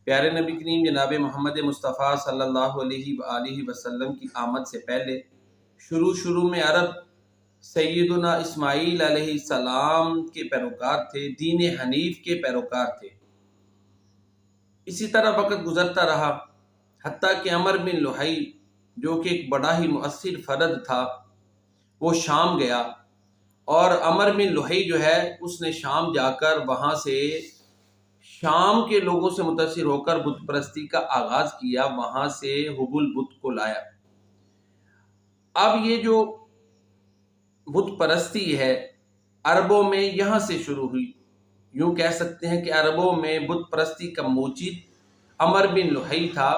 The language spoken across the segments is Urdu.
پیارے نبی کریم جناب محمد مصطفیٰ صلی اللہ علیہ وآلہ وسلم کی آمد سے پہلے شروع میں عرب سیدنا اسماعیل علیہ السلام کے پیروکار تھے، دین حنیف کے پیروکار تھے۔ اسی طرح وقت گزرتا رہا حتیٰ کہ عمر بن لحی جو کہ ایک بڑا ہی مؤثر فرد تھا وہ شام گیا، اور عمر بن لحی جو ہے اس نے شام جا کر وہاں سے شام کے لوگوں سے متاثر ہو کر بت پرستی کا آغاز کیا، وہاں سے حبل بت کو لایا۔ اب یہ جو بت پرستی ہے عربوں میں یہاں سے شروع ہوئی۔ یوں کہہ سکتے ہیں کہ عربوں میں بت پرستی کا موجد عمر بن لحی تھا،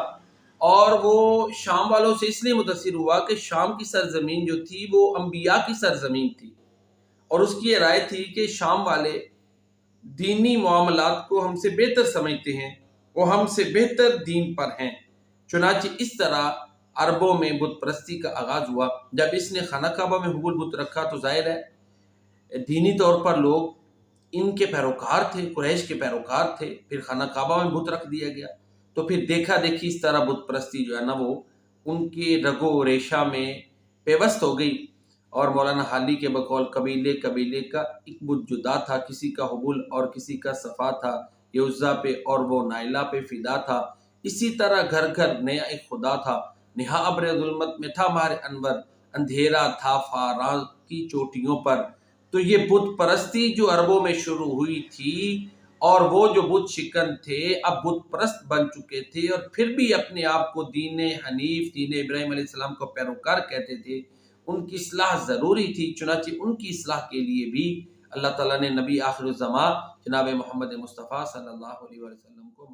اور وہ شام والوں سے اس لیے متاثر ہوا کہ شام کی سرزمین جو تھی وہ انبیاء کی سرزمین تھی، اور اس کی یہ رائے تھی کہ شام والے دینی معاملات کو ہم سے بہتر سمجھتے ہیں، وہ ہم سے بہتر دین پر ہیں۔ چنانچہ اس طرح عربوں میں بت پرستی کا آغاز ہوا۔ جب اس نے خانہ کعبہ میں حبل بت رکھا تو ظاہر ہے دینی طور پر لوگ ان کے پیروکار تھے، قریش کے پیروکار تھے، پھر خانہ کعبہ میں بت رکھ دیا گیا، تو پھر دیکھا دیکھی اس طرح بت پرستی جو ہے نا وہ ان کے رگ و ریشہ میں پیوست ہو گئی۔ اور مولانا حالی کے بقول قبیلے کا ایک بت جدا تھا، کسی کا حبل اور کسی کا صفا تھا، یہ عزا پہ اور وہ نائلہ پہ فدا تھا۔ اسی طرح گھر گھر نیا ایک خدا تھا، نہا ابر ظلمت میں تھا ماہر انور، اندھیرا تھا فاراں کی چوٹیوں پر۔ تو یہ بت پرستی جو عربوں میں شروع ہوئی تھی، اور وہ جو بت شکن تھے اب بت پرست بن چکے تھے، اور پھر بھی اپنے آپ کو دین حنیف، دین ابراہیم علیہ السلام کو پیروکار کہتے تھے، ان کی اصلاح ضروری تھی۔ چنانچہ ان کی اصلاح کے لیے بھی اللہ تعالیٰ نے نبی آخر الزماں جناب محمد مصطفیٰ صلی اللہ علیہ وسلم کو